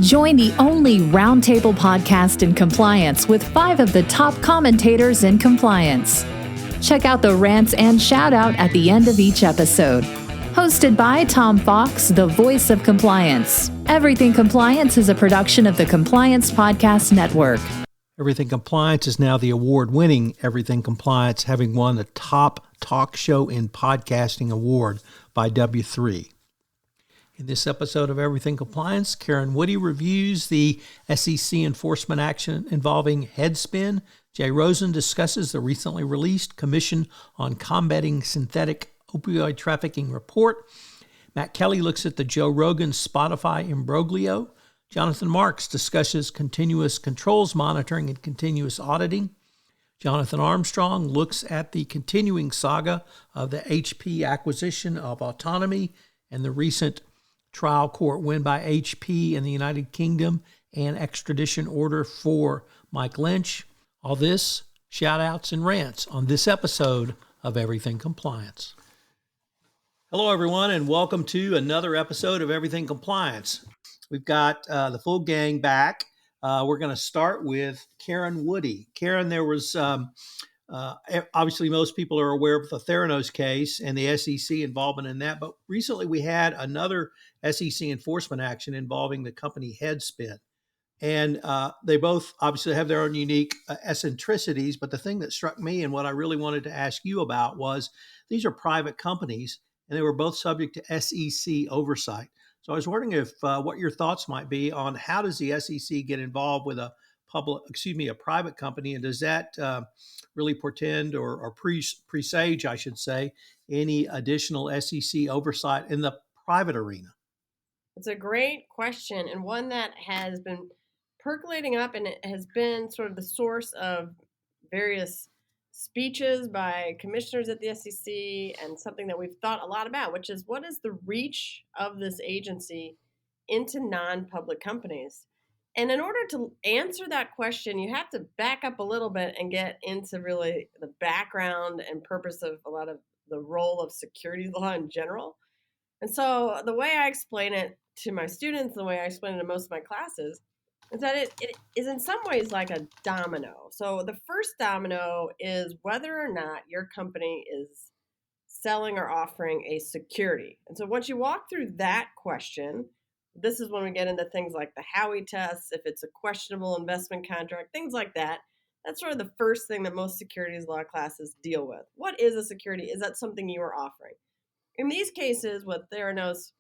Join the only roundtable podcast in compliance with 5 of the top commentators in compliance. Check out the rants and shout out at the end of each episode. Hosted by Tom Fox, the voice of compliance. Everything Compliance is a production of the Compliance Podcast Network. Everything Compliance is now the award-winning Everything Compliance, having won the Top Talk Show in Podcasting Award by W3. In this episode of Everything Compliance, Karen Woody reviews the SEC enforcement action involving HeadSpin. Jay Rosen discusses the recently released Commission on Combating Synthetic Opioid Trafficking report. Matt Kelly looks at the Joe Rogan Spotify imbroglio. Jonathan Marks discusses continuous controls monitoring and continuous auditing. Jonathan Armstrong looks at the continuing saga of the HP acquisition of Autonomy and the recent trial court win by HP in the United Kingdom and extradition order for Mike Lynch. All this, shout outs and rants on this episode of Everything Compliance. Hello, everyone, and welcome to another episode of Everything Compliance. We've got the full gang back. We're going to start with Karen Woody. Karen, there was obviously most people are aware of the Theranos case and the SEC involvement in that, but recently we had another SEC enforcement action involving the company HeadSpin. And they both obviously have their own unique eccentricities, but the thing that struck me and what I really wanted to ask you about was these are private companies and they were both subject to SEC oversight. So I was wondering if what your thoughts might be on how does the SEC get involved with a private company, and does that really portend or presage, I should say, any additional SEC oversight in the private arena? It's a great question, and one that has been percolating up, and it has been sort of the source of various speeches by commissioners at the SEC, and something that we've thought a lot about, which is what is the reach of this agency into non-public companies? And in order to answer that question, you have to back up a little bit and get into really the background and purpose of a lot of the role of securities law in general. And so the way I explain it to my students, the way I explain it to most of my classes, is that it is in some ways like a domino. So the first domino is whether or not your company is selling or offering a security. And so once you walk through that question, this is when we get into things like the Howey tests, if it's a questionable investment contract, things like that. That's sort of the first thing that most securities law classes deal with. What is a security? Is that something you are offering? In these cases, with Theranos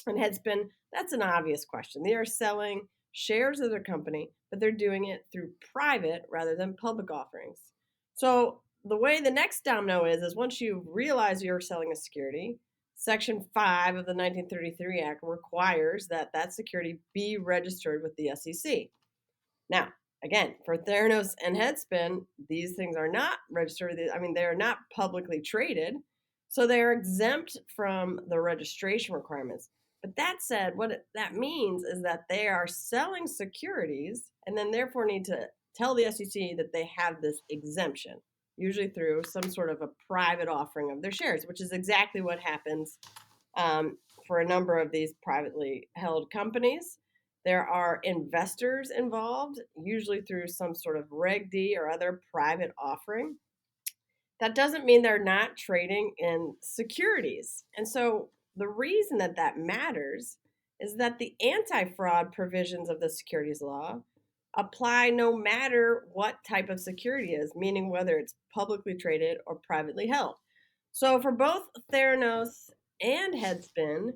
and HeadSpin, that's an obvious question. They are selling shares of their company, but they're doing it through private rather than public offerings. So the way the next domino is once you realize you're selling a security, Section 5 of the 1933 Act requires that that security be registered with the SEC. Now, again, for Theranos and HeadSpin, these things are not registered. They're not publicly traded, so they're exempt from the registration requirements. But that said, what that means is that they are selling securities and then therefore need to tell the SEC that they have this exemption, usually through some sort of a private offering of their shares, which is exactly what happens for a number of these privately held companies. There are investors involved, usually through some sort of Reg D or other private offering. That doesn't mean they're not trading in securities. And so the reason that that matters is that the anti-fraud provisions of the securities law apply no matter what type of security is, meaning whether it's publicly traded or privately held. So for both Theranos and HeadSpin,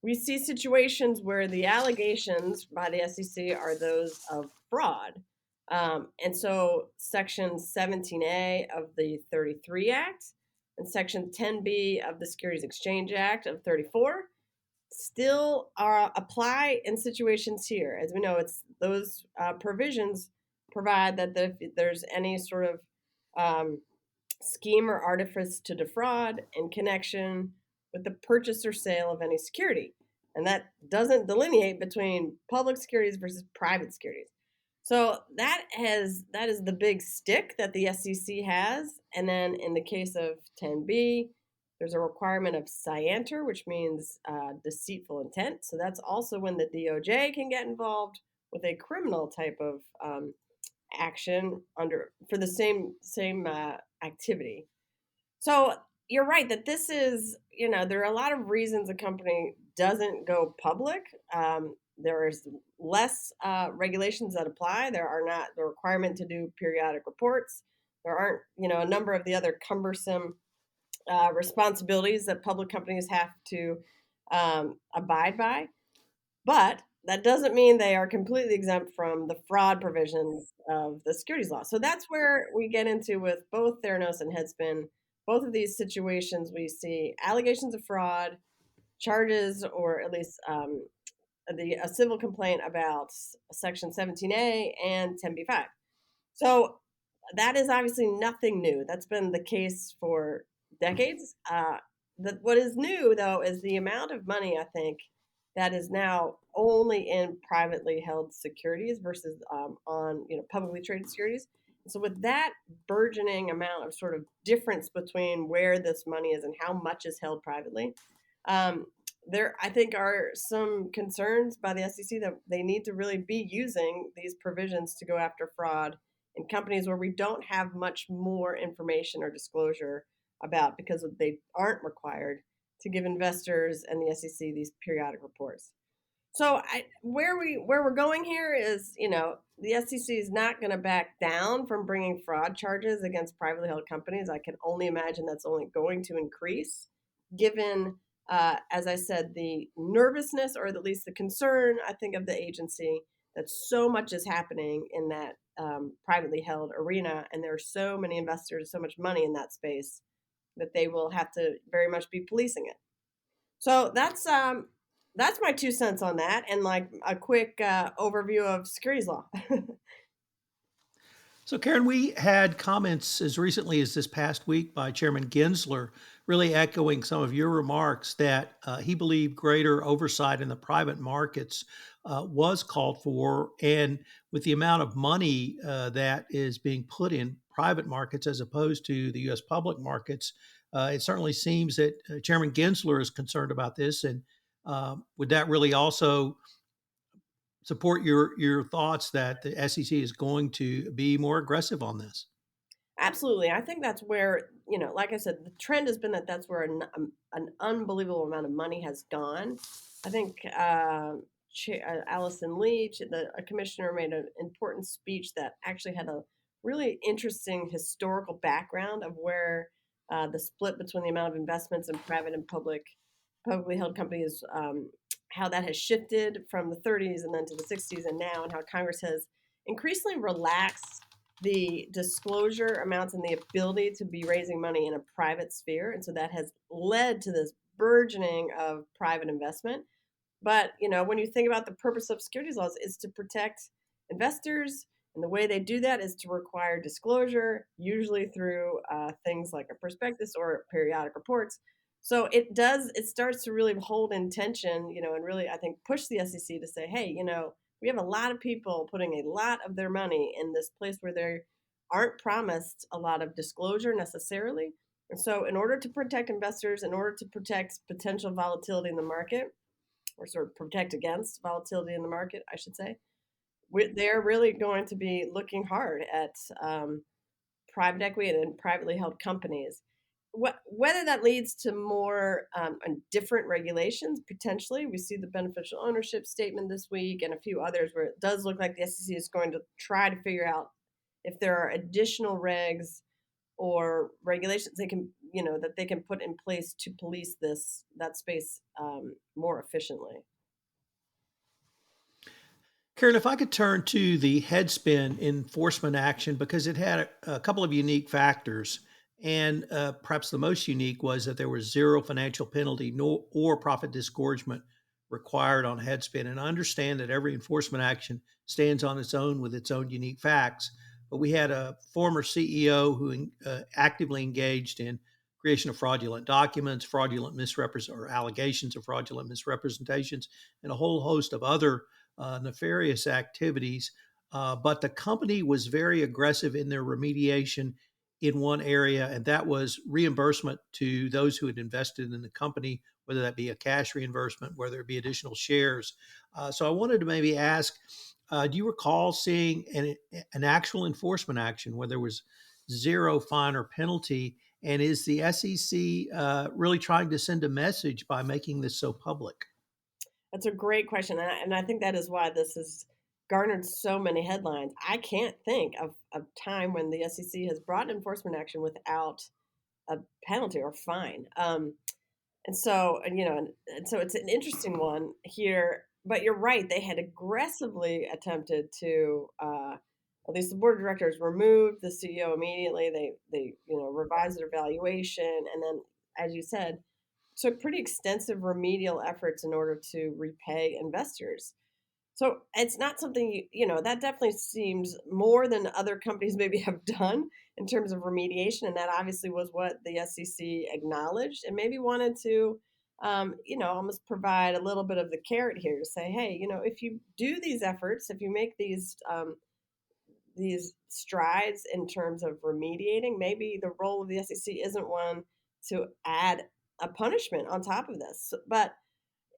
we see situations where the allegations by the SEC are those of fraud. And so Section 17A of the 33 Act and Section 10B of the Securities Exchange Act of 34 still apply in situations here. As we know, it's those provisions provide that if there's any sort of scheme or artifice to defraud in connection with the purchase or sale of any security. And that doesn't delineate between public securities versus private securities. So that is the big stick that the SEC has. And then in the case of 10B, There's a requirement of scienter, which means deceitful intent. So that's also when the DOJ can get involved with a criminal type of action for the same activity. So you're right that this is, there are a lot of reasons a company doesn't go public. There is less regulations that apply. There are not the requirement to do periodic reports. There aren't, a number of the other cumbersome responsibilities that public companies have to abide by. But that doesn't mean they are completely exempt from the fraud provisions of the securities law. So that's where we get into with both Theranos and HeadSpin. Both of these situations, we see allegations of fraud, charges, or at least a civil complaint about Section 17A and 10b-5. So that is obviously nothing new. That's been the case for decades. What is new, though, is the amount of money, I think, that is now only in privately held securities versus on publicly traded securities. So with that burgeoning amount of sort of difference between where this money is and how much is held privately, there I think are some concerns by the SEC that they need to really be using these provisions to go after fraud in companies where we don't have much more information or disclosure about, because they aren't required to give investors and the SEC these periodic reports. So where we're going here is, the SEC is not going to back down from bringing fraud charges against privately held companies. I can only imagine that's only going to increase, given, as I said, the nervousness, or at least the concern, I think, of the agency that so much is happening in that privately held arena, and there are so many investors, so much money in that space, that they will have to very much be policing it. So that's my 2 cents on that, and like a quick overview of securities law. So, Karen, we had comments as recently as this past week by Chairman Gensler, really echoing some of your remarks that he believed greater oversight in the private markets was called for. And with the amount of money that is being put in private markets as opposed to the U.S. public markets, it certainly seems that Chairman Gensler is concerned about this. And would that really also support your thoughts that the SEC is going to be more aggressive on this? Absolutely. I think that's where, like I said, the trend has been that that's where an unbelievable amount of money has gone. I think Allison Leach, a commissioner, made an important speech that actually had a really interesting historical background of where the split between the amount of investments in private and publicly held companies, how that has shifted from the 30s and then to the 60s and now, and how Congress has increasingly relaxed the disclosure amounts and the ability to be raising money in a private sphere. And so that has led to this burgeoning of private investment. But, when you think about the purpose of securities laws is to protect investors. And the way they do that is to require disclosure, usually through things like a prospectus or periodic reports. So it starts to really hold in tension, and really, I think, push the SEC to say, hey, we have a lot of people putting a lot of their money in this place where they aren't promised a lot of disclosure necessarily. And so in order to protect investors, in order to protect potential volatility in the market, or sort of protect against volatility in the market, I should say, they're really going to be looking hard at private equity and privately held companies. Whether that leads to more different regulations, potentially. We see the beneficial ownership statement this week and a few others where it does look like the SEC is going to try to figure out if there are additional regs or regulations they can, that they can put in place to police that space more efficiently. Karen, if I could turn to the HeadSpin enforcement action, because it had a couple of unique factors. And perhaps the most unique was that there was zero financial penalty or profit disgorgement required on HeadSpin. And I understand that every enforcement action stands on its own with its own unique facts. But we had a former CEO who actively engaged in creation of fraudulent documents, fraudulent or allegations of fraudulent misrepresentations, and a whole host of other nefarious activities. But the company was very aggressive in their remediation in one area, and that was reimbursement to those who had invested in the company, whether that be a cash reimbursement, whether it be additional shares. So I wanted to maybe ask, do you recall seeing an actual enforcement action where there was zero fine or penalty? And is the SEC really trying to send a message by making this so public? That's a great question, and I think that is why this has garnered so many headlines. I can't think of a time when the SEC has brought enforcement action without a penalty or fine. And so it's an interesting one here. But you're right; they had aggressively attempted to, at least the board of directors removed the CEO immediately. They revised their valuation, and then, as you said, took pretty extensive remedial efforts in order to repay investors. So it's not something that definitely seems more than other companies maybe have done in terms of remediation, and that obviously was what the SEC acknowledged and maybe wanted to, almost provide a little bit of the carrot here to say, hey, if you do these efforts, if you make these strides in terms of remediating, maybe the role of the SEC isn't one to add a punishment on top of this. But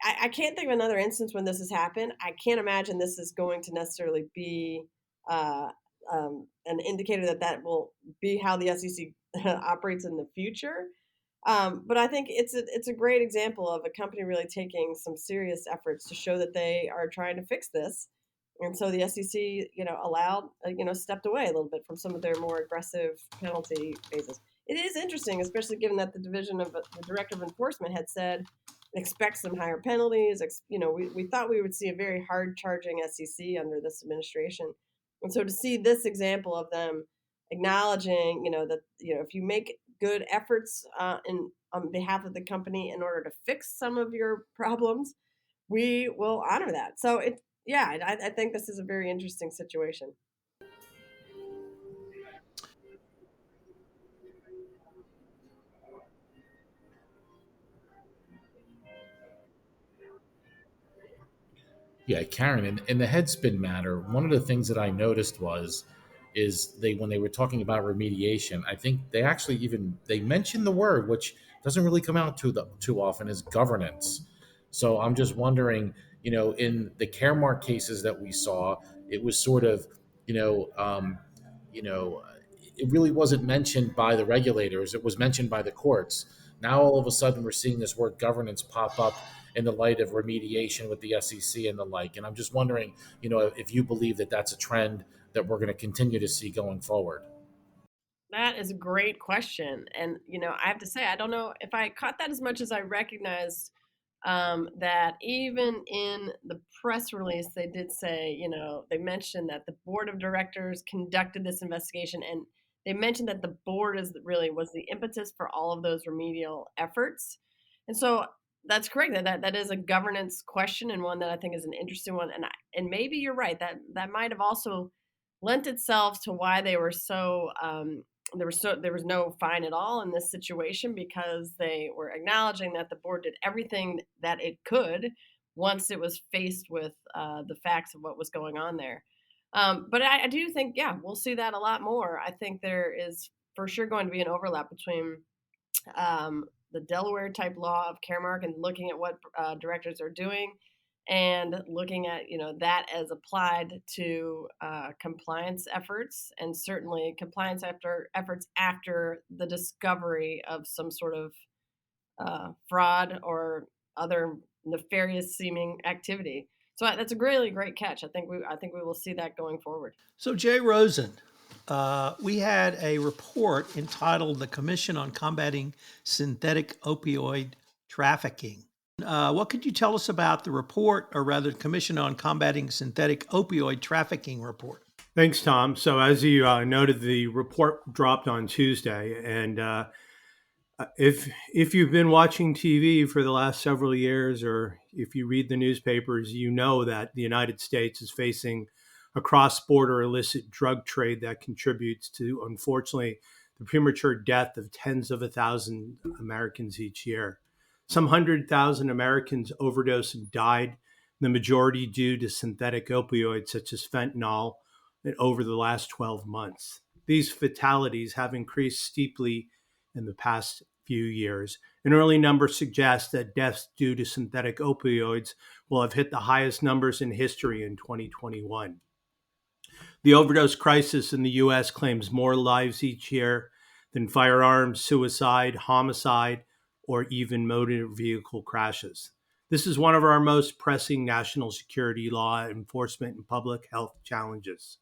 I can't think of another instance when this has happened. I can't imagine this is going to necessarily be uh, an indicator that will be how the SEC operates in the future. But I think it's a great example of a company really taking some serious efforts to show that they are trying to fix this. And so the SEC, allowed, stepped away a little bit from some of their more aggressive penalty phases. It is interesting, especially given that the director of enforcement had said expect some higher penalties. We thought we would see a very hard charging SEC under this administration. And so to see this example of them acknowledging, that, if you make good efforts on behalf of the company in order to fix some of your problems, we will honor that. So I think this is a very interesting situation. Yeah, Karen, in the headspin matter, one of the things that I noticed is they when they were talking about remediation, I think they actually even they mentioned the word, which doesn't really come out too often, is governance. So I'm just wondering, in the Caremark cases that we saw, it was sort of, you know, um, you know, it really wasn't mentioned by the regulators. It was mentioned by the courts. Now all of a sudden we're seeing this word governance pop up in the light of remediation with the SEC and the like. And I'm just wondering, if you believe that that's a trend that we're going to continue to see going forward. That is a great question. And, I have to say, I don't know if I caught that as much as I recognized that even in the press release, they did say, they mentioned that the board of directors conducted this investigation, and they mentioned that the board was the impetus for all of those remedial efforts. And so that's correct. That is a governance question, and one that I think is an interesting one. And maybe you're right that might have also lent itself to why they were so there was no fine at all in this situation, because they were acknowledging that the board did everything that it could once it was faced with the facts of what was going on there. But I do think, yeah, we'll see that a lot more. I think there is for sure going to be an overlap between the Delaware type law of Caremark and looking at what directors are doing, and looking at that as applied to compliance efforts, and certainly compliance efforts after the discovery of some sort of fraud or other nefarious seeming activity. So that's a really great catch. I think we will see that going forward. So, Jay Rosen, we had a report entitled "The Commission on Combating Synthetic Opioid Trafficking." What could you tell us about the report, or rather, the Commission on Combating Synthetic Opioid Trafficking report? Thanks, Tom. So, as you noted, the report dropped on Tuesday, and if you've been watching TV for the last several years, or if you read the newspapers, you know that the United States is facing a cross-border illicit drug trade that contributes to, unfortunately, the premature death of tens of 1,000 Americans each year. Some 100,000 Americans overdosed and died, the majority due to synthetic opioids such as fentanyl, over the last 12 months. These fatalities have increased steeply in the past few years. An early number suggests that deaths due to synthetic opioids will have hit the highest numbers in history in 2021. The overdose crisis in the U.S. claims more lives each year than firearms, suicide, homicide, or even motor vehicle crashes. This is one of our most pressing national security law enforcement and public health challenges.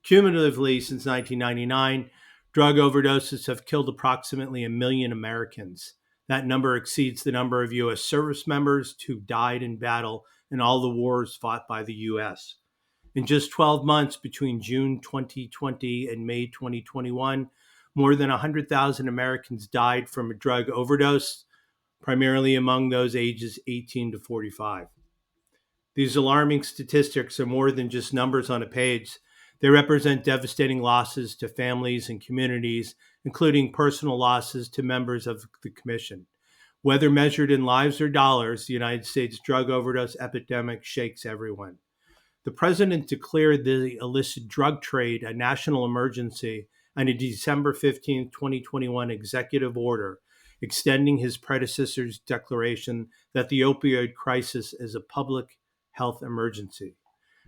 Cumulatively, since 1999, drug overdoses have killed approximately 1 million Americans. That number exceeds the number of U.S. service members who died in battle in all the wars fought by the U.S. In just 12 months between June 2020 and May 2021, more than 100,000 Americans died from a drug overdose, primarily among those ages 18 to 45. These alarming statistics are more than just numbers on a page. They represent devastating losses to families and communities, including personal losses to members of the Commission. Whether measured in lives or dollars, the United States drug overdose epidemic shakes everyone. The president declared the illicit drug trade a national emergency and a December 15, 2021 executive order extending his predecessor's declaration that the opioid crisis is a public health emergency.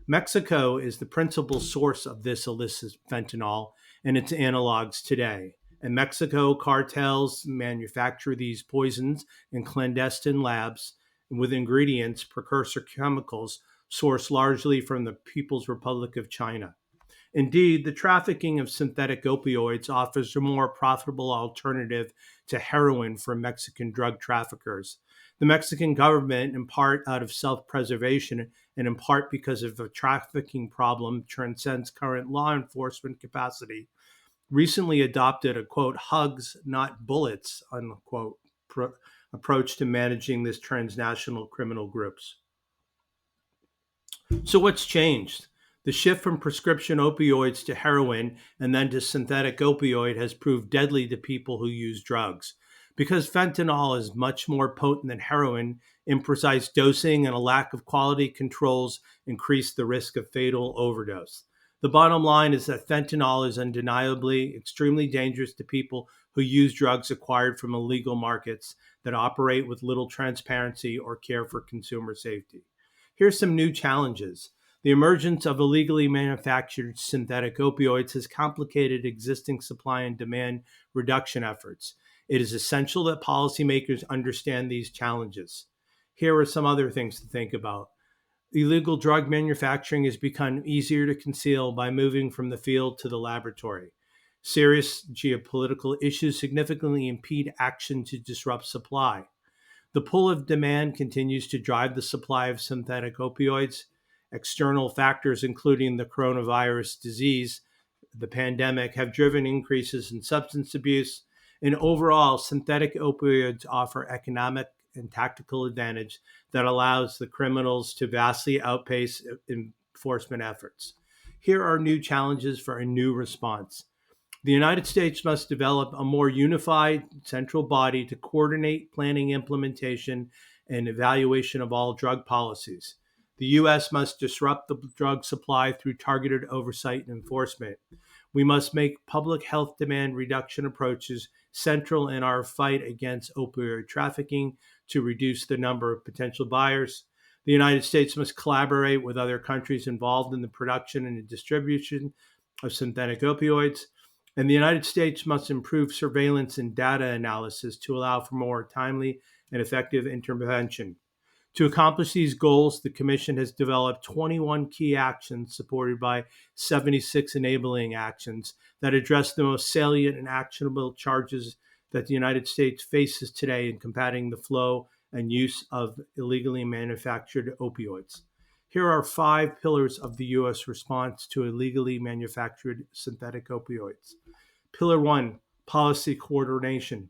Mexico is the principal source of this illicit fentanyl and its analogs today. In Mexico, cartels manufacture these poisons in clandestine labs with ingredients, precursor chemicals, sourced largely from the People's Republic of China. Indeed, the trafficking of synthetic opioids offers a more profitable alternative to heroin for Mexican drug traffickers. The Mexican government, in part out of self-preservation and in part because of a trafficking problem transcends current law enforcement capacity, recently adopted a, quote, hugs, not bullets, unquote, approach to managing this transnational criminal groups. So what's changed? The shift from prescription opioids to heroin and then to synthetic opioid has proved deadly to people who use drugs. Because fentanyl is much more potent than heroin, imprecise dosing and a lack of quality controls increase the risk of fatal overdose. The bottom line is that fentanyl is undeniably extremely dangerous to people who use drugs acquired from illegal markets that operate with little transparency or care for consumer safety. Here's some new challenges. The emergence of illegally manufactured synthetic opioids has complicated existing supply and demand reduction efforts. It is essential that policymakers understand these challenges. Here are some other things to think about. Illegal drug manufacturing has become easier to conceal by moving from the field to the laboratory. Serious geopolitical issues significantly impede action to disrupt supply. The pull of demand continues to drive the supply of synthetic opioids. External factors, including the coronavirus disease, the pandemic, have driven increases in substance abuse. And overall, synthetic opioids offer economic and tactical advantage that allows the criminals to vastly outpace enforcement efforts. Here are new challenges for a new response. The United States must develop a more unified central body to coordinate planning, implementation, and evaluation of all drug policies. The U.S. must disrupt the drug supply through targeted oversight and enforcement. We must make public health demand reduction approaches central in our fight against opioid trafficking to reduce the number of potential buyers. The United States must collaborate with other countries involved in the production and distribution of synthetic opioids. And the United States must improve surveillance and data analysis to allow for more timely and effective intervention. To accomplish these goals, the Commission has developed 21 key actions supported by 76 enabling actions that address the most salient and actionable charges that the United States faces today in combating the flow and use of illegally manufactured opioids. Here are 5 pillars of the U.S. response to illegally manufactured synthetic opioids. Pillar 1, policy coordination.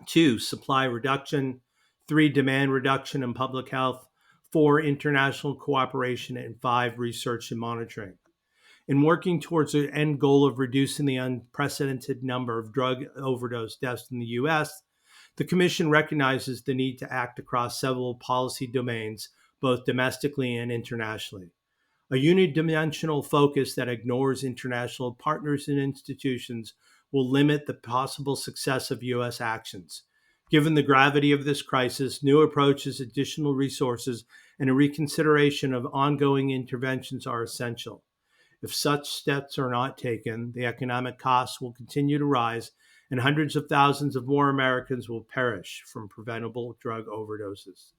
2, supply reduction. 3, demand reduction and public health. 4, international cooperation. And 5, research and monitoring. In working towards the end goal of reducing the unprecedented number of drug overdose deaths in the U.S., the Commission recognizes the need to act across several policy domains, both domestically and internationally. A unidimensional focus that ignores international partners and institutions will limit the possible success of U.S. actions. Given the gravity of this crisis, new approaches, additional resources, and a reconsideration of ongoing interventions are essential. If such steps are not taken, the economic costs will continue to rise, and hundreds of thousands of more Americans will perish from preventable drug overdoses.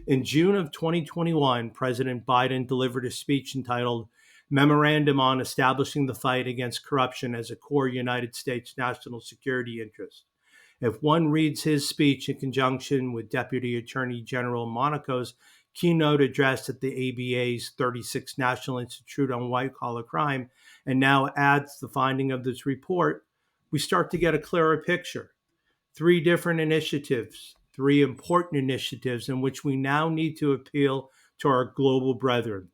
In June of 2021, President Biden delivered a speech entitled Memorandum on Establishing the Fight Against Corruption as a Core United States National Security Interest. If one reads his speech in conjunction with Deputy Attorney General Monaco's keynote address at the ABA's 36th National Institute on White-Collar Crime, and now adds the finding of this report, we start to get a clearer picture. 3 different initiatives, 3 important initiatives in which we now need to appeal to our global brethren.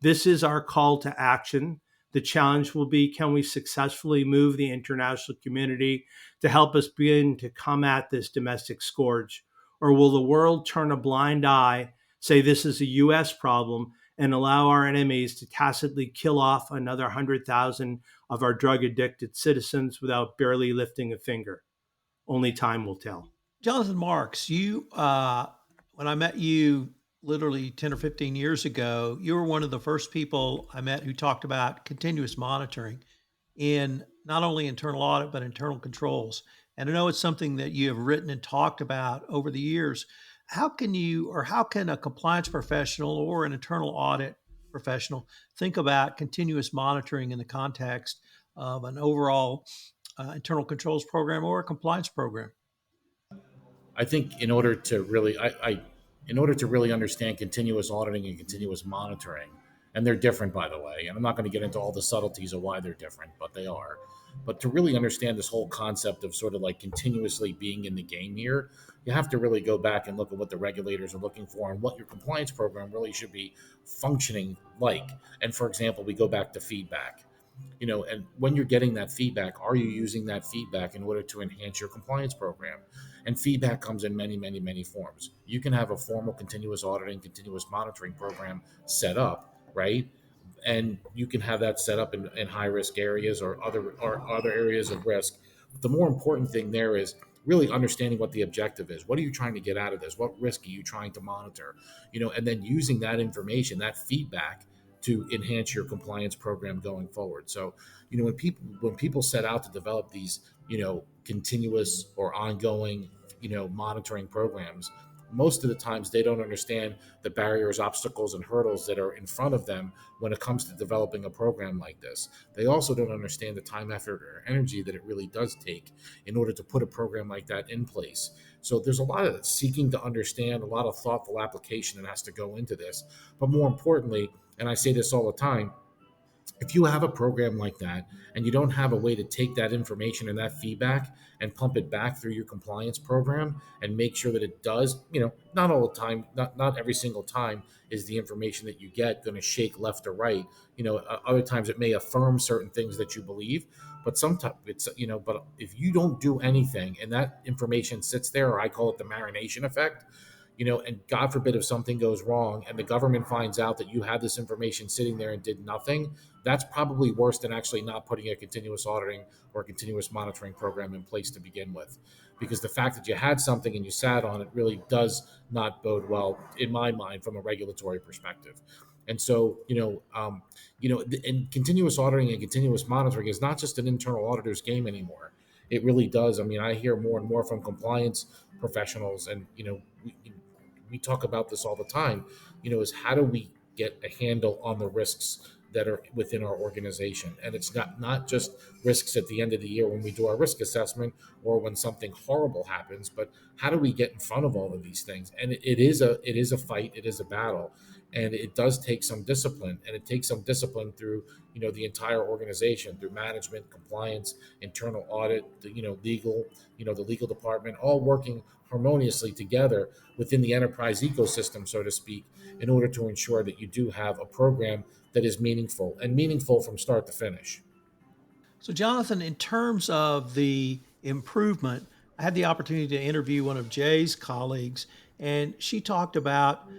This is our call to action. The challenge will be, can we successfully move the international community to help us begin to combat this domestic scourge? Or will the world turn a blind eye, say this is a U.S. problem, and allow our enemies to tacitly kill off another 100,000 of our drug-addicted citizens without barely lifting a finger? Only time will tell. Jonathan Marks, you when I met you literally 10 or 15 years ago, you were one of the first people I met who talked about continuous monitoring in not only internal audit, but internal controls. And I know it's something that you have written and talked about over the years. How can a compliance professional or an internal audit professional think about continuous monitoring in the context of an overall internal controls program or a compliance program? I think in order to really, in order to really understand continuous auditing and continuous monitoring, and they're different, by the way, and I'm not going to get into all the subtleties of why they're different, but they are. But to really understand this whole concept of sort of like continuously being in the game here, you have to really go back and look at what the regulators are looking for and what your compliance program really should be functioning like. And for example, we go back to feedback. And when you're getting that feedback, are you using that feedback in order to enhance your compliance program? And feedback comes in many, many, many forms. You can have a formal continuous auditing, continuous monitoring program set up, right? And you can have that set up in high risk areas or other areas of risk. The more important thing there is really understanding what the objective is. What are you trying to get out of this? What risk are you trying to monitor? And then using that information, that feedback, to enhance your compliance program going forward. So, when people set out to develop these, continuous or ongoing, monitoring programs, most of the times they don't understand the barriers, obstacles, and hurdles that are in front of them when it comes to developing a program like this. They also don't understand the time, effort, or energy that it really does take in order to put a program like that in place. So there's a lot of seeking to understand, a lot of thoughtful application that has to go into this. But more importantly, and I say this all the time, if you have a program like that and you don't have a way to take that information and that feedback and pump it back through your compliance program and make sure that it does, not all the time, not every single time is the information that you get going to shake left or right. Other times it may affirm certain things that you believe, but sometimes it's, but if you don't do anything and that information sits there, or I call it the marination effect, and God forbid if something goes wrong and the government finds out that you had this information sitting there and did nothing, that's probably worse than actually not putting a continuous auditing or continuous monitoring program in place to begin with. Because the fact that you had something and you sat on it really does not bode well, in my mind, from a regulatory perspective. And so, and continuous auditing and continuous monitoring is not just an internal auditor's game anymore. It really does. I mean, I hear more and more from compliance professionals, and we talk about this all the time, is how do we get a handle on the risks that are within our organization? And it's not just risks at the end of the year when we do our risk assessment or when something horrible happens, but how do we get in front of all of these things? And it is a fight, it is a battle, and it does take some discipline, and it takes some discipline through the entire organization, through management, compliance, internal audit, legal, the legal department, all working harmoniously together within the enterprise ecosystem, so to speak, in order to ensure that you do have a program that is meaningful from start to finish. So, Jonathan, in terms of the improvement, I had the opportunity to interview one of Jay's colleagues, and she talked about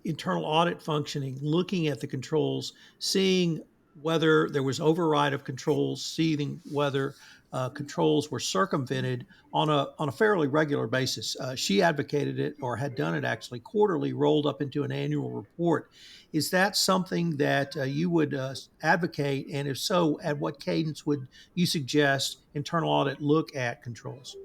internal audit functioning, looking at the controls, seeing whether there was override of controls, seeing whether controls were circumvented on a fairly regular basis. She advocated it, or had done it actually quarterly, rolled up into an annual report. Is that something that you would advocate? And if so, at what cadence would you suggest internal audit look at controls?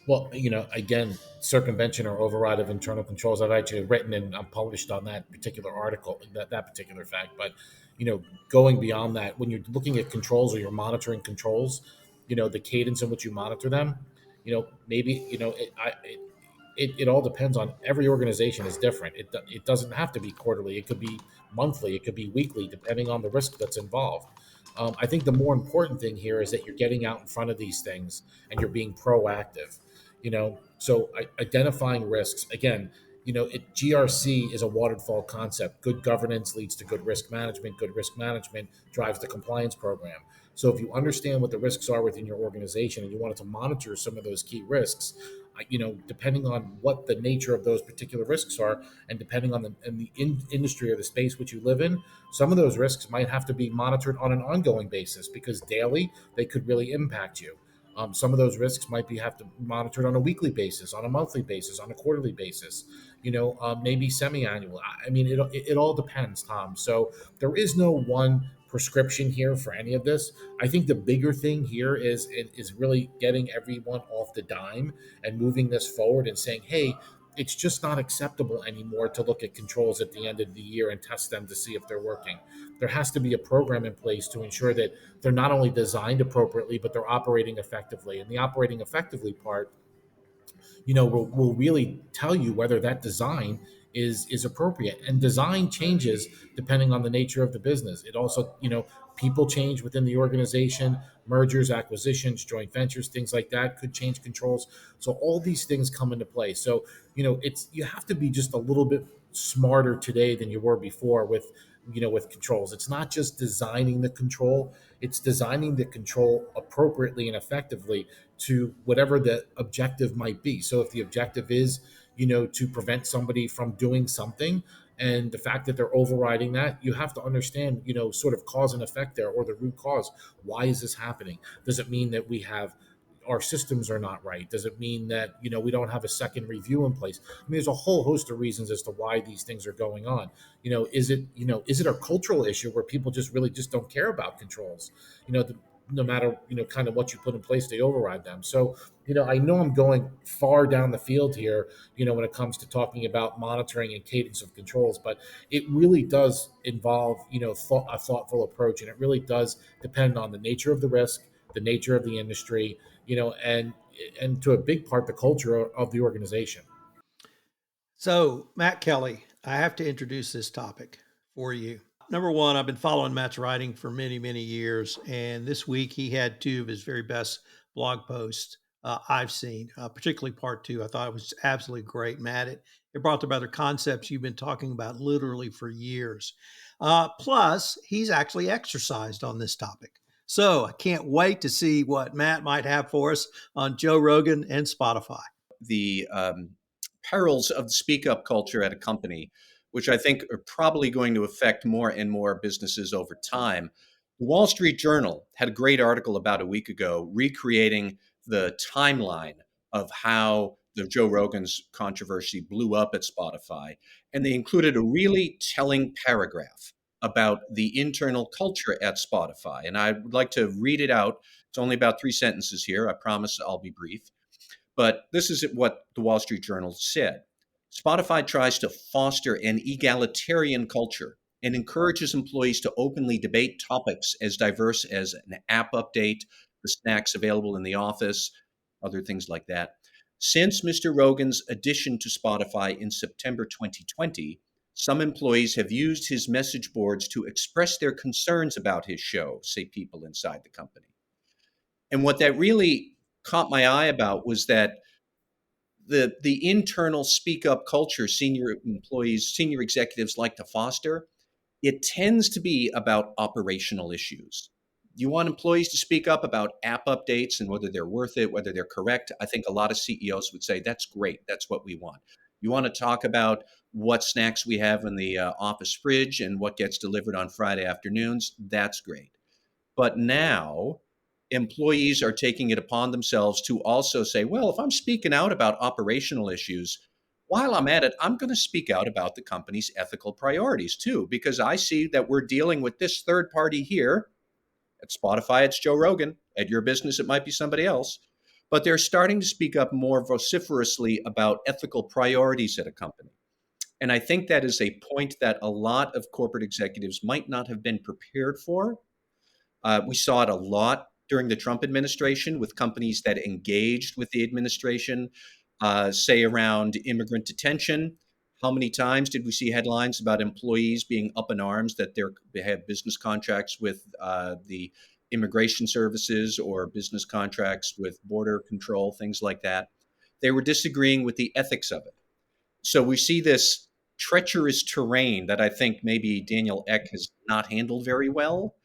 Well, again, circumvention or override of internal controls. I've actually written and I'm published on that particular article, that particular fact. But, going beyond that, when you're looking at controls or you're monitoring controls, the cadence in which you monitor them, maybe, it all depends on every organization is different. It doesn't have to be quarterly. It could be monthly. It could be weekly, depending on the risk that's involved. I think the more important thing here is that you're getting out in front of these things and you're being proactive. So identifying risks again. GRC is a waterfall concept. Good governance leads to good risk management. Good risk management drives the compliance program. So if you understand what the risks are within your organization and you wanted to monitor some of those key risks, depending on what the nature of those particular risks are, and depending on the industry or the space which you live in, some of those risks might have to be monitored on an ongoing basis because daily they could really impact you. Some of those risks might have to be monitored on a weekly basis, on a monthly basis, on a quarterly basis, maybe semi-annual. I mean, it all depends, Tom. So there is no one prescription here for any of this. I think the bigger thing here is really getting everyone off the dime and moving this forward and saying, hey, it's just not acceptable anymore to look at controls at the end of the year and test them to see if they're working. There has to be a program in place to ensure that they're not only designed appropriately, but they're operating effectively. And the operating effectively part, will really tell you whether that design is appropriate. And design changes depending on the nature of the business. It also, people change within the organization, mergers, acquisitions, joint ventures, things like that could change controls. So all these things come into play. So, you have to be just a little bit smarter today than you were before with controls. It's not just designing the control, it's designing the control appropriately and effectively to whatever the objective might be. So if the objective is, to prevent somebody from doing something, and the fact that they're overriding that, you have to understand, sort of cause and effect there, or the root cause. Why is this happening? Does it mean that our systems are not right? Does it mean that, we don't have a second review in place? I mean, there's a whole host of reasons as to why these things are going on. Is it a cultural issue where people just really just don't care about controls? No matter, kind of what you put in place, they override them. So, I know I'm going far down the field here, when it comes to talking about monitoring and cadence of controls, but it really does involve, a thoughtful approach. And it really does depend on the nature of the risk, the nature of the industry, and to a big part, the culture of the organization. So, Matt Kelly, I have to introduce this topic for you. Number one, I've been following Matt's writing for many, many years. And this week he had two of his very best blog posts I've seen, particularly part two. I thought it was absolutely great, Matt. It brought together concepts you've been talking about literally for years. Plus, he's actually exercised on this topic. So I can't wait to see what Matt might have for us on Joe Rogan and Spotify. The perils of the speak up culture at a company, which I think are probably going to affect more and more businesses over time. The Wall Street Journal had a great article about a week ago recreating the timeline of how the Joe Rogan's controversy blew up at Spotify. And they included a really telling paragraph about the internal culture at Spotify. And I would like to read it out. It's only about 3 sentences here. I promise I'll be brief. But this is what the Wall Street Journal said. Spotify tries to foster an egalitarian culture and encourages employees to openly debate topics as diverse as an app update, the snacks available in the office, other things like that. Since Mr. Rogan's addition to Spotify in September 2020, some employees have used his message boards to express their concerns about his show, say people inside the company. And what that really caught my eye about was that the internal speak up culture senior employees, senior executives like to foster, it tends to be about operational issues. You want employees to speak up about app updates and whether they're worth it, whether they're correct. I think a lot of CEOs would say, that's great. That's what we want. You want to talk about what snacks we have in the office fridge and what gets delivered on Friday afternoons. That's great. But now employees are taking it upon themselves to also say, well, if I'm speaking out about operational issues, while I'm at it, I'm going to speak out about the company's ethical priorities too, because I see that we're dealing with this third party here. At Spotify, it's Joe Rogan. At your business, it might be somebody else. But they're starting to speak up more vociferously about ethical priorities at a company. And I think that is a point that a lot of corporate executives might not have been prepared for. We saw it a lot during the Trump administration with companies that engaged with the administration, say around immigrant detention. How many times did we see headlines about employees being up in arms that they have business contracts with the immigration services or business contracts with border control, things like that? They were disagreeing with the ethics of it. So we see this treacherous terrain that I think maybe Daniel Ek has not handled very well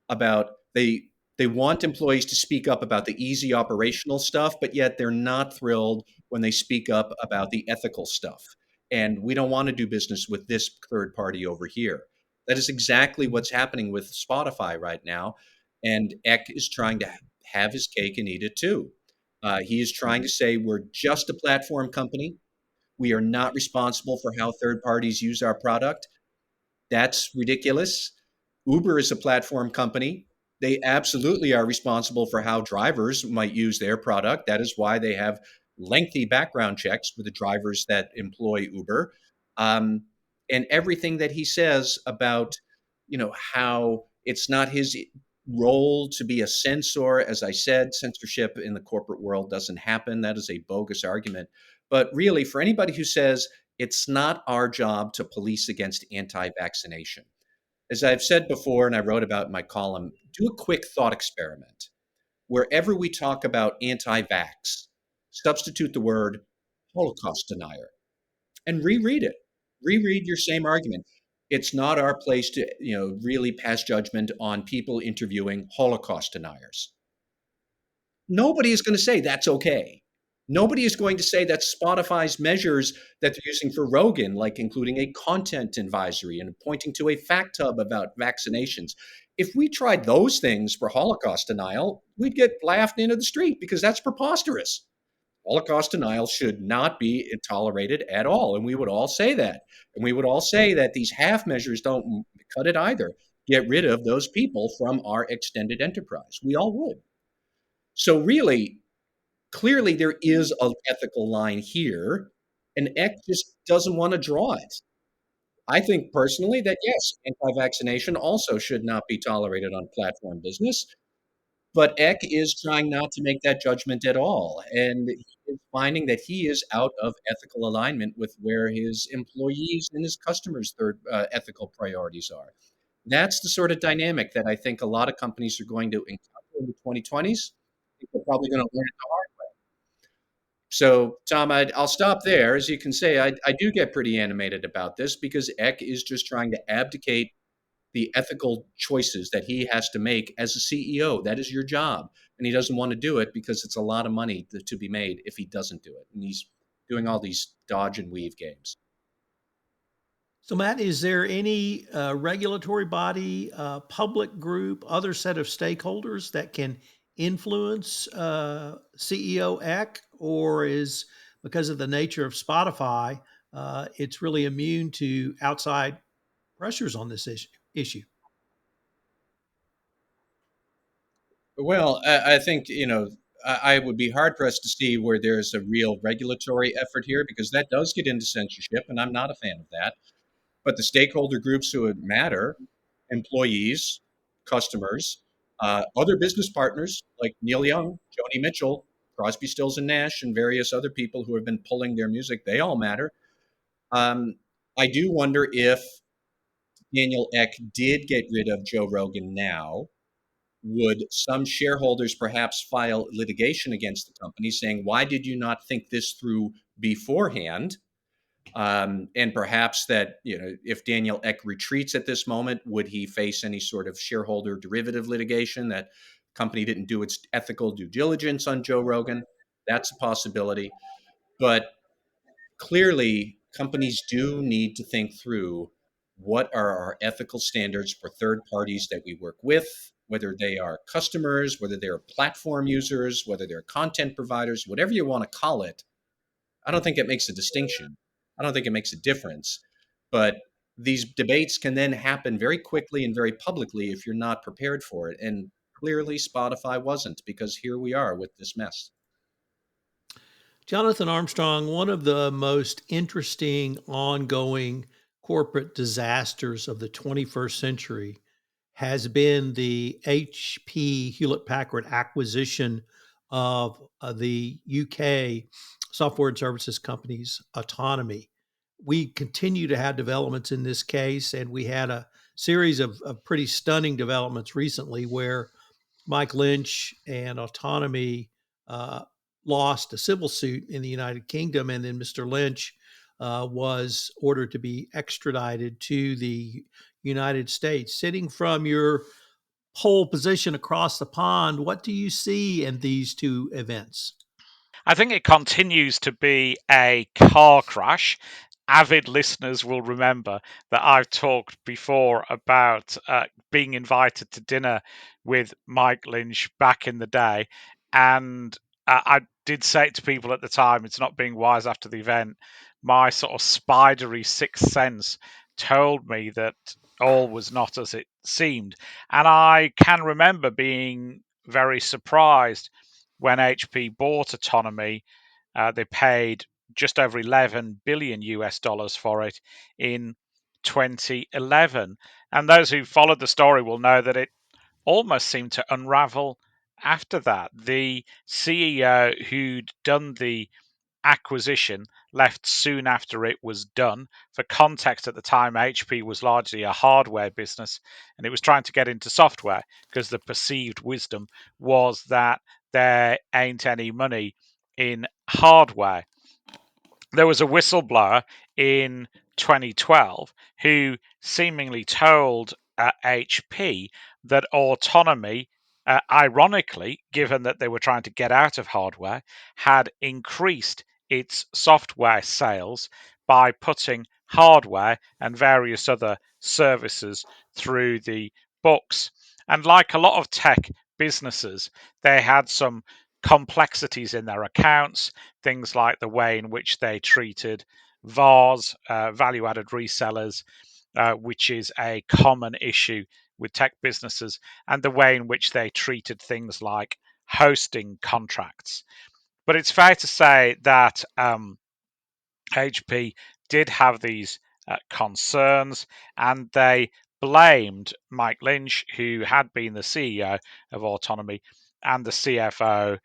about they want employees to speak up about the easy operational stuff, but yet they're not thrilled when they speak up about the ethical stuff. And we don't want to do business with this third party over here. That is exactly what's happening with Spotify right now. And Eck is trying to have his cake and eat it too. He is trying to say we're just a platform company. We are not responsible for how third parties use our product. That's ridiculous. Uber is a platform company. They absolutely are responsible for how drivers might use their product. That is why they have lengthy background checks for the drivers that employ Uber. And everything that he says about, how it's not his role to be a censor. As I said, censorship in the corporate world doesn't happen. That is a bogus argument. But really, for anybody who says it's not our job to police against anti-vaccination, as I've said before, and I wrote about in my column, do a quick thought experiment. Wherever we talk about anti-vax, substitute the word Holocaust denier and reread it. Reread your same argument. It's not our place to, really pass judgment on people interviewing Holocaust deniers. Nobody is going to say that's okay. Nobody is going to say that Spotify's measures that they're using for Rogan, like including a content advisory and pointing to a fact hub about vaccinations, if we tried those things for Holocaust denial, we'd get laughed into the street because that's preposterous. Holocaust denial should not be tolerated at all. And we would all say that. And we would all say that these half measures don't cut it either. Get rid of those people from our extended enterprise. We all would. So really, clearly there is an ethical line here, and Eck just doesn't want to draw it. I think personally that yes, anti-vaccination also should not be tolerated on platform business, but Eck is trying not to make that judgment at all, and he is finding that he is out of ethical alignment with where his employees and his customers' ethical priorities are. That's the sort of dynamic that I think a lot of companies are going to encounter in the 2020s. I think they're probably going to learn it the hard way. So, Tom, I'll stop there. As you can say, I do get pretty animated about this because Eck is just trying to abdicate the ethical choices that he has to make as a CEO. That is your job. And he doesn't want to do it because it's a lot of money to be made if he doesn't do it. And he's doing all these dodge and weave games. So, Matt, is there any regulatory body, public group, other set of stakeholders that can influence CEO Eck, or is because of the nature of Spotify, it's really immune to outside pressures on this issue? Well, I think, I would be hard pressed to see where there's a real regulatory effort here because that does get into censorship, and I'm not a fan of that. But the stakeholder groups who would matter, employees, customers, other business partners like Neil Young, Joni Mitchell, Crosby, Stills and Nash, and various other people who have been pulling their music, they all matter. I do wonder if Daniel Eck did get rid of Joe Rogan now, would some shareholders perhaps file litigation against the company saying, why did you not think this through beforehand? And perhaps that, if Daniel Eck retreats at this moment, would he face any sort of shareholder derivative litigation that company didn't do its ethical due diligence on Joe Rogan? That's a possibility. But clearly, companies do need to think through what are our ethical standards for third parties that we work with, whether they are customers, whether they are platform users, whether they're content providers, whatever you want to call it. I don't think it makes a distinction. I don't think it makes a difference. But these debates can then happen very quickly and very publicly if you're not prepared for it. And clearly, Spotify wasn't, because here we are with this mess. Jonathan Armstrong, one of the most interesting ongoing corporate disasters of the 21st century has been the HP Hewlett Packard acquisition of the UK software and services company's Autonomy. We continue to have developments in this case, and we had a series of pretty stunning developments recently where Mike Lynch and Autonomy lost a civil suit in the United Kingdom, and then Mr. Lynch was ordered to be extradited to the United States. Sitting from your pole position across the pond, what do you see in these two events? I think it continues to be a car crash. Avid listeners will remember that I've talked before about being invited to dinner with Mike Lynch back in the day. And I did say it to people at the time, it's not being wise after the event. My sort of spidery sixth sense told me that all was not as it seemed. And I can remember being very surprised when HP bought Autonomy. They paid just over 11 billion US dollars for it in 2011. And those who followed the story will know that it almost seemed to unravel after that. The CEO who'd done the acquisition left soon after it was done. For context, at the time, HP was largely a hardware business and it was trying to get into software because the perceived wisdom was that there ain't any money in hardware. There was a whistleblower in 2012 who seemingly told HP that Autonomy, ironically, given that they were trying to get out of hardware, had increased its software sales by putting hardware and various other services through the books. And like a lot of tech businesses, they had some complexities in their accounts, things like the way in which they treated VARs, value added resellers, which is a common issue with tech businesses, and the way in which they treated things like hosting contracts. But it's fair to say that HP did have these concerns, and they blamed Mike Lynch, who had been the CEO of Autonomy, and the CFO,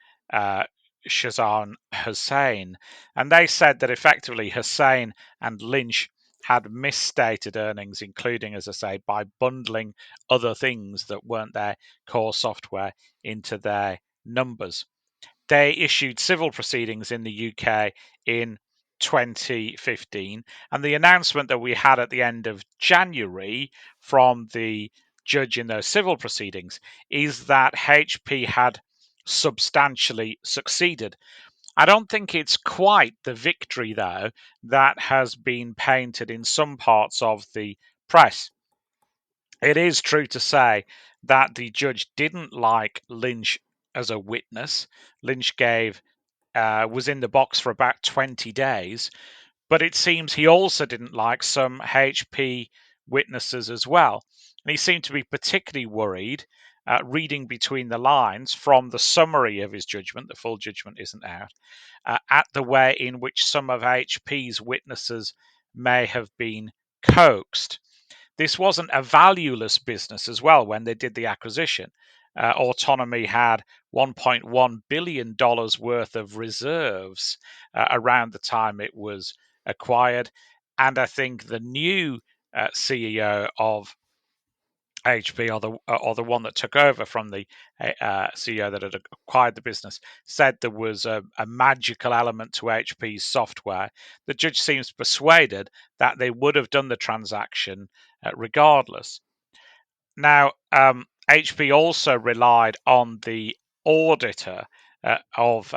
Shazan Hussain. And they said that effectively Hussain and Lynch had misstated earnings, including, as I say, by bundling other things that weren't their core software into their numbers. They issued civil proceedings in the UK in 2015, and the announcement that we had at the end of January from the judge in those civil proceedings is that HP had substantially succeeded. I don't think it's quite the victory, though, that has been painted in some parts of the press. It is true to say that the judge didn't like Lynch as a witness. Lynch was in the box for about 20 days, but it seems he also didn't like some HP witnesses as well. And he seemed to be particularly worried, reading between the lines from the summary of his judgment, the full judgment isn't out, at the way in which some of HP's witnesses may have been coaxed. This wasn't a valueless business as well when they did the acquisition. Autonomy had $1.1 billion worth of reserves around the time it was acquired. And I think the new CEO of HP, or the one that took over from the CEO that had acquired the business, said there was a magical element to HP's software. The judge seems persuaded that they would have done the transaction regardless. Now, HP also relied on the auditor of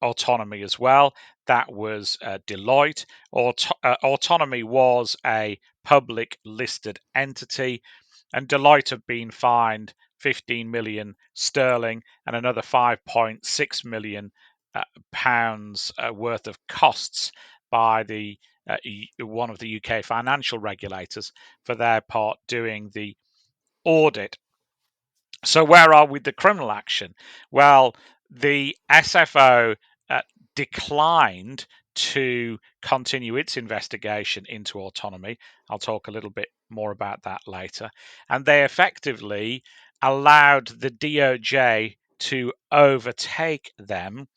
Autonomy as well. that was Deloitte. Autonomy was a public listed entity, and Deloitte have been fined 15 million sterling and another 5.6 million pounds worth of costs by the one of the UK financial regulators for their part doing the audit. So where are we with the criminal action? Well, the SFO declined to continue its investigation into autonomy. I'll talk a little bit more about that later. And they effectively allowed the DOJ to overtake them.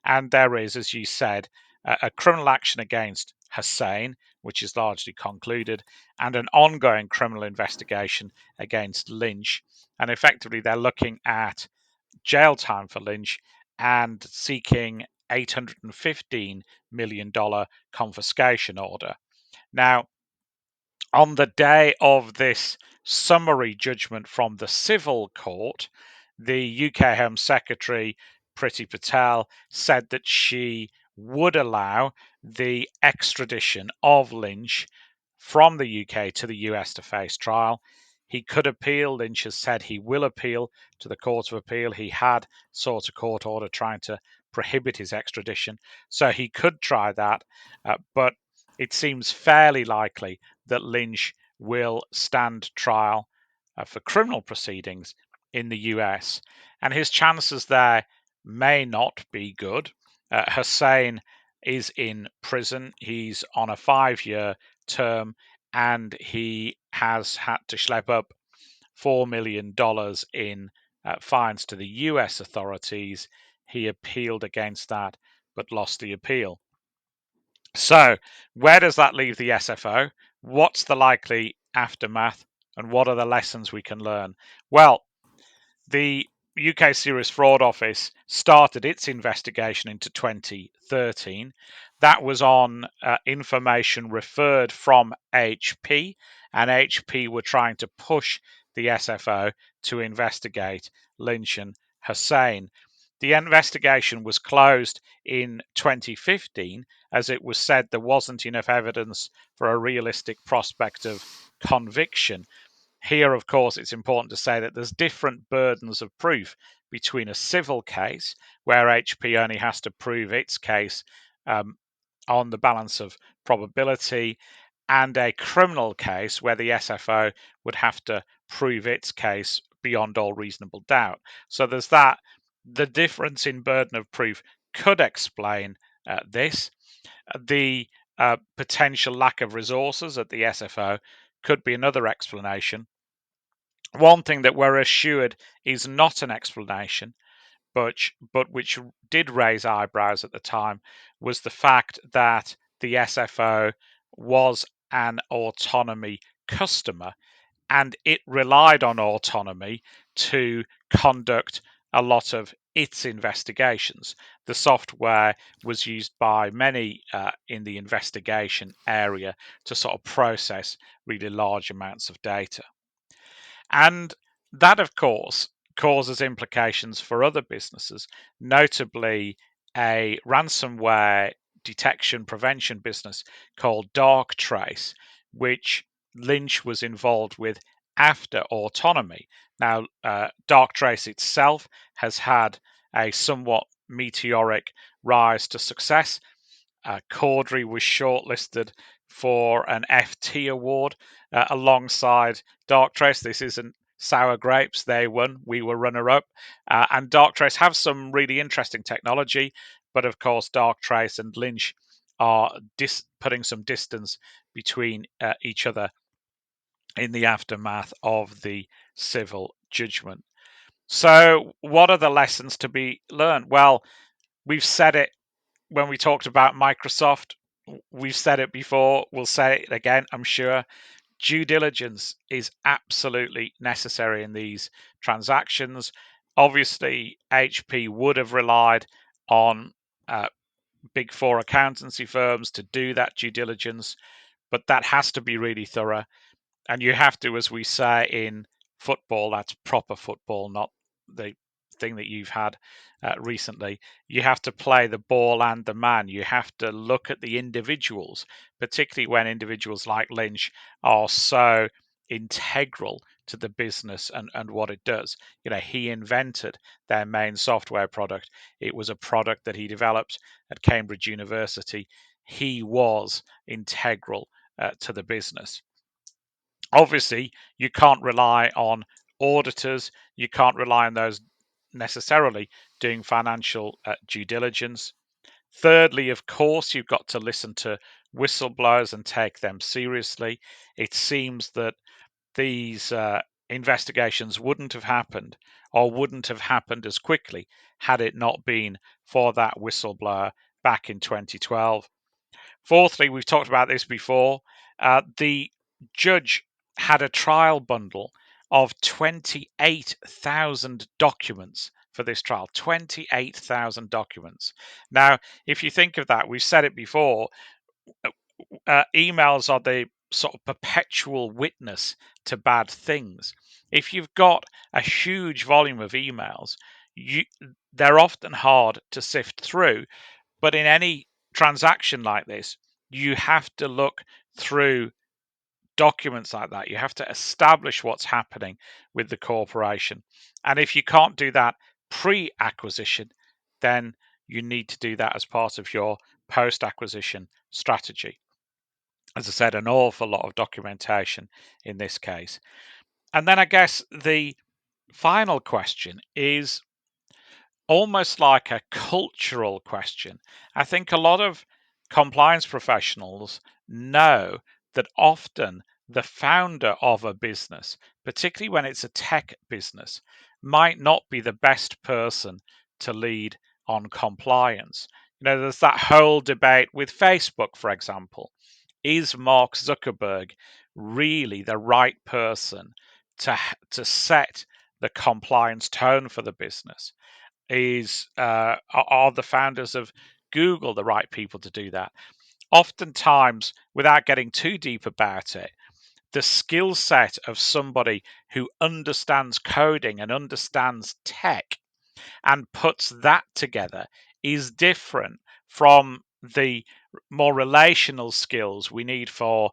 And there is, as you said, a criminal action against Hussein, which is largely concluded, and an ongoing criminal investigation against Lynch. And effectively, they're looking at jail time for Lynch and seeking $815 million confiscation order. Now, on the day of this summary judgment from the civil court, the UK Home Secretary, Priti Patel, said that she would allow the extradition of Lynch from the UK to the US to face trial. He could appeal. Lynch has said he will appeal to the Court of Appeal. He had sought a court order trying to prohibit his extradition, so he could try that, but it seems fairly likely that Lynch will stand trial for criminal proceedings in the US, and his chances there may not be good. Hussein is in prison. He's on a 5-year term, and he has had to schlep up $4 million in fines to the US authorities. He appealed against that, but lost the appeal. So, where does that leave the SFO? What's the likely aftermath, and what are the lessons we can learn? Well, the UK Serious Fraud Office started its investigation into 2013. That was on information referred from HP, and HP were trying to push the SFO to investigate Lynch and Hussein. The investigation was closed in 2015 as it was said there wasn't enough evidence for a realistic prospect of conviction. Here, of course, it's important to say that there's different burdens of proof between a civil case, where HP only has to prove its case on the balance of probability, and a criminal case where the SFO would have to prove its case beyond all reasonable doubt. So there's that. The difference in burden of proof could explain this. The potential lack of resources at the SFO could be another explanation. One thing that we're assured is not an explanation, but which did raise eyebrows at the time, was the fact that the SFO was an autonomy customer, and it relied on autonomy to conduct a lot of its investigations. The software was used by many in the investigation area to sort of process really large amounts of data. And that, of course, causes implications for other businesses, notably a ransomware detection prevention business called Darktrace, which Lynch was involved with after autonomy. Now, Darktrace itself has had a somewhat meteoric rise to success. Caudry was shortlisted for an FT award alongside Darktrace. This isn't sour grapes. They won. We were runner-up. And Darktrace have some really interesting technology, but of course, Darktrace and Lynch are putting some distance between each other in the aftermath of the civil judgment. So, what are the lessons to be learned? Well, we've said it when we talked about Microsoft. We've said it before. We'll say it again, I'm sure. Due diligence is absolutely necessary in these transactions. Obviously, HP would have relied on big four accountancy firms to do that due diligence, but that has to be really thorough. And you have to, as we say in football, that's proper football, not the thing that you've had recently. You have to play the ball and the man. You have to look at the individuals, particularly when individuals like Lynch are so integral to the business and what it does. He invented their main software product. It was a product that he developed at Cambridge University. He was integral to the business. Obviously, you can't rely on auditors. You can't rely on those necessarily doing financial due diligence. Thirdly, of course, you've got to listen to whistleblowers and take them seriously. It seems that these investigations wouldn't have happened or wouldn't have happened as quickly had it not been for that whistleblower back in 2012. Fourthly, we've talked about this before, the judge had a trial bundle of 28,000 documents for this trial. 28,000 documents. Now, if you think of that, we've said it before, emails are the sort of perpetual witness to bad things. If you've got a huge volume of emails, they're often hard to sift through. But in any transaction like this, you have to look through documents like that. You have to establish what's happening with the corporation. And if you can't do that pre-acquisition, then you need to do that as part of your post-acquisition strategy. As I said, an awful lot of documentation in this case. And then I guess the final question is almost like a cultural question. I think a lot of compliance professionals know that often the founder of a business, particularly when it's a tech business, might not be the best person to lead on compliance. There's that whole debate with Facebook, for example. Is Mark Zuckerberg really the right person to set the compliance tone for the business? Are the founders of Google the right people to do that? Oftentimes, without getting too deep about it, the skill set of somebody who understands coding and understands tech and puts that together is different from the more relational skills we need for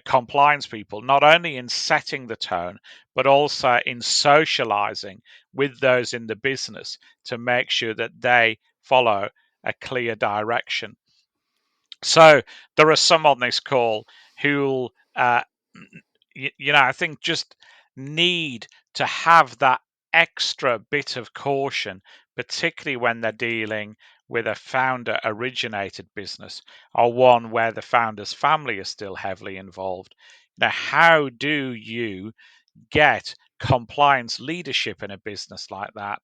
compliance people, not only in setting the tone, but also in socializing with those in the business to make sure that they follow a clear direction. So there are some on this call who'll, I think just need to have that extra bit of caution, particularly when they're dealing with a founder originated business or one where the founder's family is still heavily involved. Now, how do you get compliance leadership in a business like that,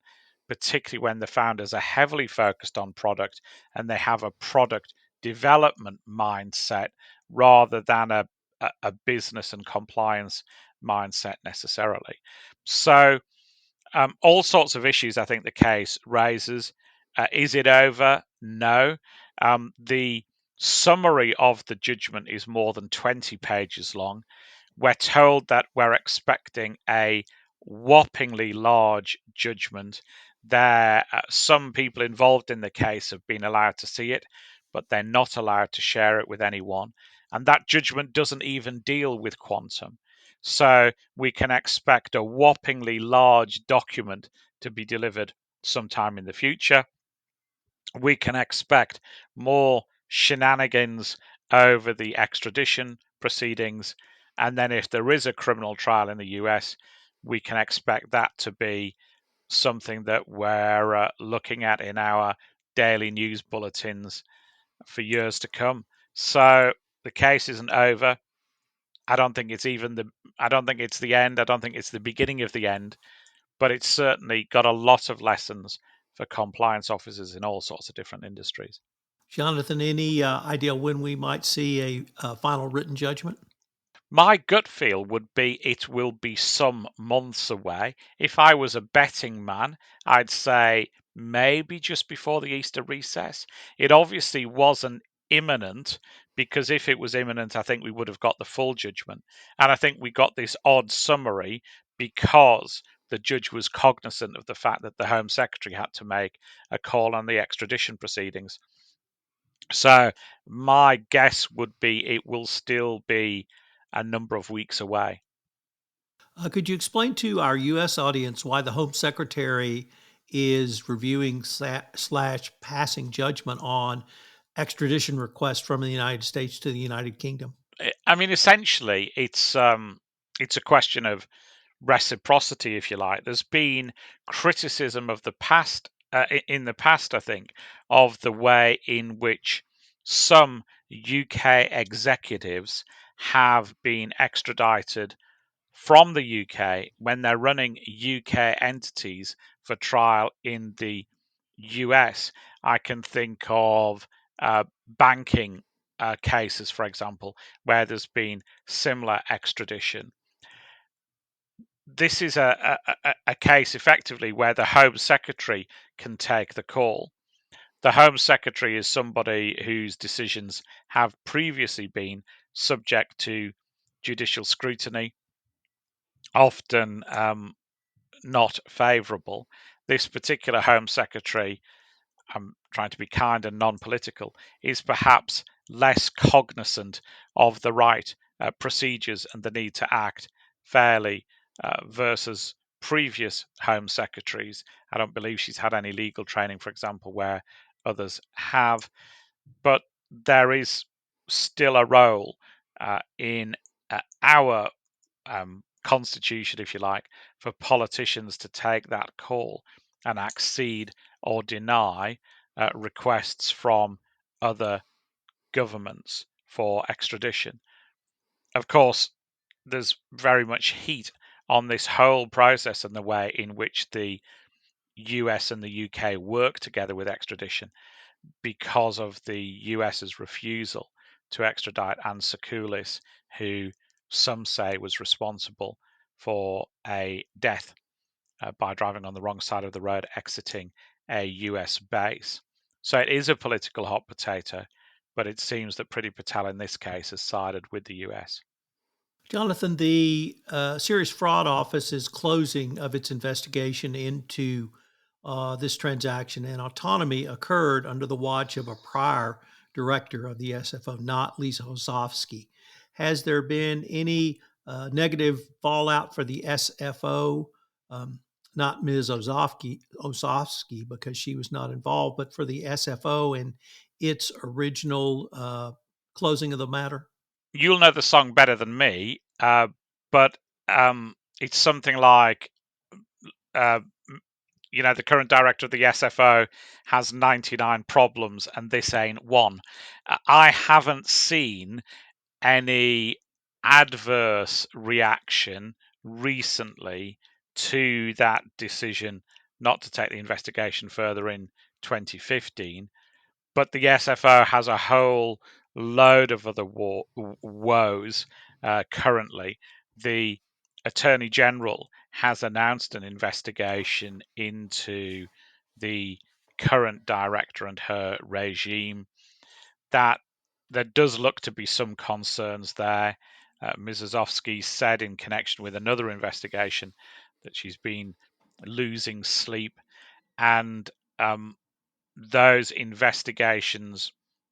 particularly when the founders are heavily focused on product and they have a product development mindset rather than a business and compliance mindset necessarily? So all sorts of issues I think the case raises. Is it over? No. The summary of the judgment is more than 20 pages long. We're told that we're expecting a whoppingly large judgment. Some people involved in the case have been allowed to see it, but they're not allowed to share it with anyone. And that judgment doesn't even deal with quantum. So we can expect a whoppingly large document to be delivered sometime in the future. We can expect more shenanigans over the extradition proceedings. And then if there is a criminal trial in the US, we can expect that to be something that we're looking at in our daily news bulletins for years to come. So the case isn't over. I don't think it's the end. I don't think it's the beginning of the end, but it's certainly got a lot of lessons for compliance officers in all sorts of different industries. Jonathan, any idea when we might see a final written judgment? My gut feel would be it will be some months away. If I was a betting man, I'd say maybe just before the Easter recess. It obviously wasn't imminent, because if it was imminent, I think we would have got the full judgment. And I think we got this odd summary because the judge was cognizant of the fact that the Home Secretary had to make a call on the extradition proceedings. So my guess would be it will still be a number of weeks away. Could you explain to our U.S. audience why the Home Secretary is reviewing slash passing judgment on extradition requests from the United States to the United Kingdom? I mean, essentially, it's a question of reciprocity, if you like. There's been criticism of the past, in the past, I think, of the way in which some UK executives have been extradited from the UK when they're running UK entities for trial in the US. I can think of banking cases, for example, where there's been similar extradition. This is a case effectively where the Home Secretary can take the call. The Home Secretary is somebody whose decisions have previously been subject to judicial scrutiny, often not favourable. This particular Home Secretary, I'm trying to be kind and non-political, is perhaps less cognizant of the right procedures and the need to act fairly versus previous Home Secretaries. I don't believe she's had any legal training, for example, where others have. But there is still a role in our constitution, if you like, for politicians to take that call and accede or deny requests from other governments for extradition. Of course, there's very much heat on this whole process and the way in which the US and the UK work together with extradition because of the US's refusal to extradite Anne Secoulis, who some say was responsible for a death by driving on the wrong side of the road exiting a US base. So it is a political hot potato, but it seems that Priti Patel in this case has sided with the US. Jonathan, the Serious Fraud Office is closing of its investigation into this transaction, and autonomy occurred under the watch of a prior director of the SFO, not Lisa Osofsky. Has there been any negative fallout for the SFO, not Ms. Osofsky, because she was not involved, but for the SFO and its original closing of the matter? You'll know the song better than me, but it's something like, the current director of the SFO has 99 problems and this ain't one. I haven't seen any adverse reaction recently to that decision not to take the investigation further in 2015. But the SFO has a whole load of other woes currently. The Attorney General has announced an investigation into the current director and her regime. That there does look to be some concerns there. Ms. Osofsky said in connection with another investigation that she's been losing sleep, and those investigations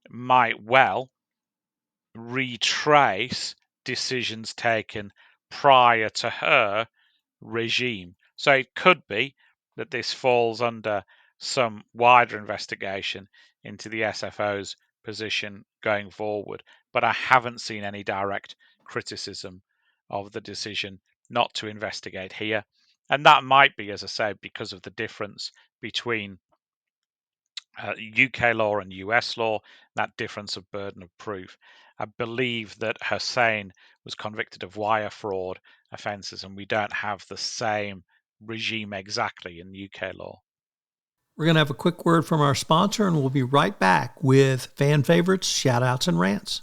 might well retrace decisions taken prior to her regime. So it could be that this falls under some wider investigation into the SFO's position going forward. But I haven't seen any direct criticism of the decision not to investigate here. And that might be, as I say, because of the difference between UK law and US law, that difference of burden of proof. I believe that Hussein was convicted of wire fraud offences, and we don't have the same regime exactly in UK law. We're going to have a quick word from our sponsor, and we'll be right back with fan favorites, shout outs, and rants.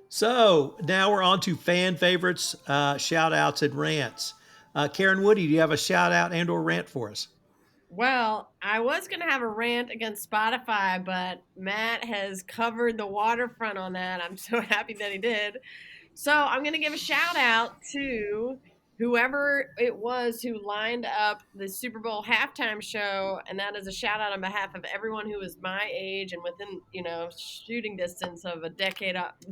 So now we're on to fan favorites, shout outs, and rants. Karen Woody, do you have a shout out and or rant for us? Well, I was going to have a rant against Spotify, but Matt has covered the waterfront on that. I'm so happy that he did. So I'm going to give a shout out to whoever it was who lined up the Super Bowl halftime show. And that is a shout out on behalf of everyone who is my age and within, shooting distance of a decade up.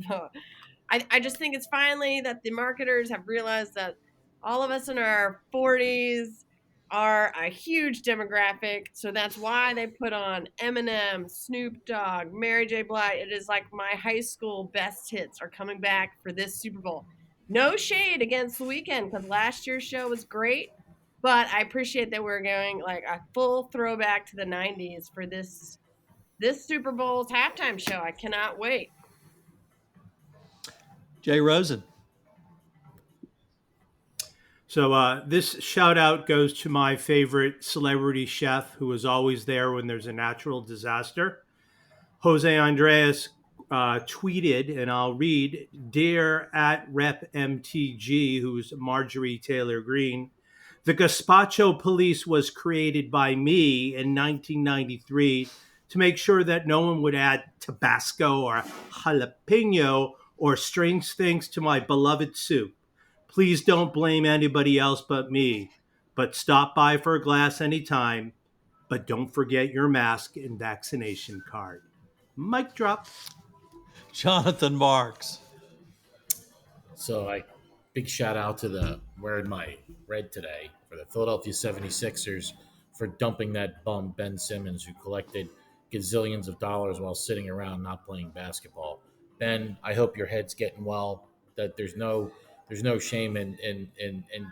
I just think it's finally that the marketers have realized that all of us in our 40s are a huge demographic. So that's why they put on Eminem, Snoop Dogg, Mary J. Blige. It is like my high school best hits are coming back for this Super Bowl. No shade against the weekend because last year's show was great, but I appreciate that we're going like a full throwback to the 90s for this Super Bowl's halftime show. I cannot wait. Jay Rosen. So this shout out goes to my favorite celebrity chef who is always there when there's a natural disaster. Jose Andreas tweeted, and I'll read, "Dear at Rep MTG, who's Marjorie Taylor Greene, the Gazpacho Police was created by me in 1993 to make sure that no one would add Tabasco or jalapeno or strange things to my beloved soup. Please don't blame anybody else but me, but stop by for a glass anytime. But don't forget your mask and vaccination card." Mic drop. Jonathan Marks. So big shout out to the wearing my red today for the Philadelphia 76ers for dumping that bum Ben Simmons who collected gazillions of dollars while sitting around not playing basketball. Ben, I hope your head's getting well. That there's no shame in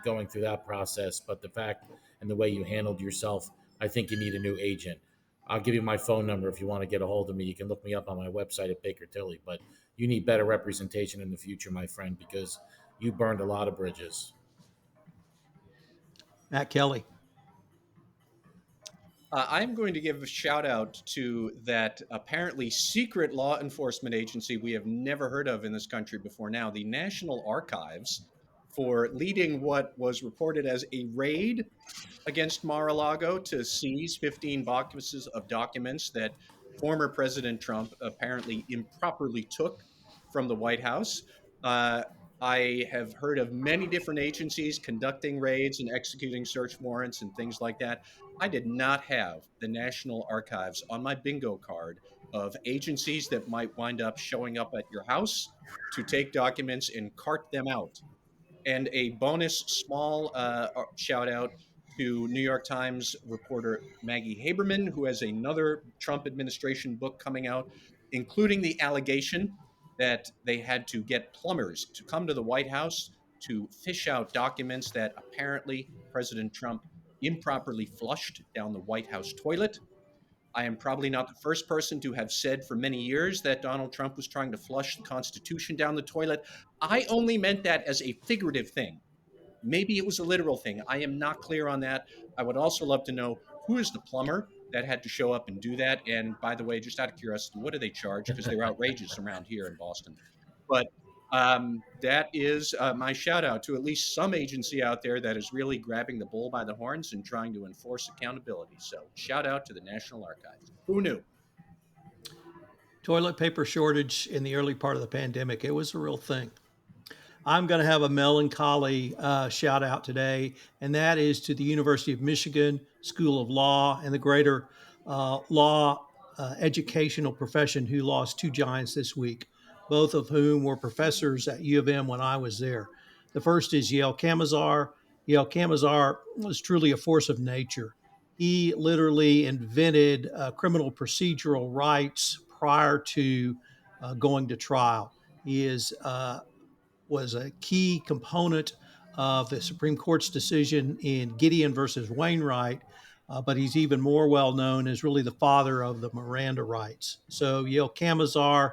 going through that process, but the fact and the way you handled yourself, I think you need a new agent. I'll give you my phone number if you want to get a hold of me. You can look me up on my website at Baker Tilly, but you need better representation in the future, my friend, because you burned a lot of bridges. Matt Kelly. I'm going to give a shout out to that apparently secret law enforcement agency we have never heard of in this country before now, the National Archives, for leading what was reported as a raid against Mar-a-Lago to seize 15 boxes of documents that former President Trump apparently improperly took from the White House. I have heard of many different agencies conducting raids and executing search warrants and things like that. I did not have the National Archives on my bingo card of agencies that might wind up showing up at your house to take documents and cart them out. And a bonus small shout out to New York Times reporter Maggie Haberman, who has another Trump administration book coming out, including the allegation that they had to get plumbers to come to the White House to fish out documents that apparently President Trump improperly flushed down the White House toilet. I am probably not the first person to have said for many years that Donald Trump was trying to flush the Constitution down the toilet. I only meant that as a figurative thing. Maybe it was a literal thing. I am not clear on that. I would also love to know who is the plumber that had to show up and do that. And by the way, just out of curiosity, what do they charge? Because they're outrageous around here in Boston. But that is my shout out to at least some agency out there that is really grabbing the bull by the horns and trying to enforce accountability. So shout out to the National Archives. Who knew? Toilet paper shortage in the early part of the pandemic. It was a real thing. I'm going to have a melancholy shout out today, and that is to the University of Michigan School of Law and the greater law educational profession who lost two giants this week, both of whom were professors at U of M when I was there. The first is Yale Camazar. Yale Camazar was truly a force of nature. He literally invented criminal procedural rights prior to going to trial. He was a key component of the Supreme Court's decision in Gideon versus Wainwright, but he's even more well known as really the father of the Miranda rights. So Yale Camazar,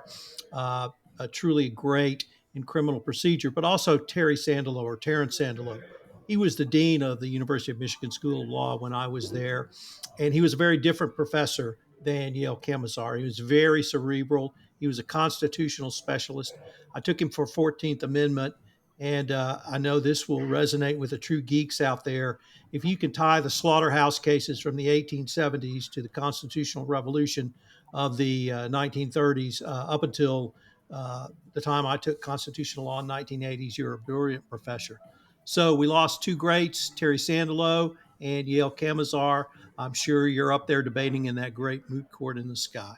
truly great in criminal procedure, but also Terence Sandalo. He was the dean of the University of Michigan School of Law when I was there, and he was a very different professor than Yale Camazar. He was very cerebral. He was a constitutional specialist. I took him for 14th Amendment, and I know this will resonate with the true geeks out there. If you can tie the slaughterhouse cases from the 1870s to the constitutional revolution of the 1930s up until the time I took constitutional law in 1980s, you're a brilliant professor. So we lost two greats, Terry Sandalow and Yale Camazar. I'm sure you're up there debating in that great moot court in the sky.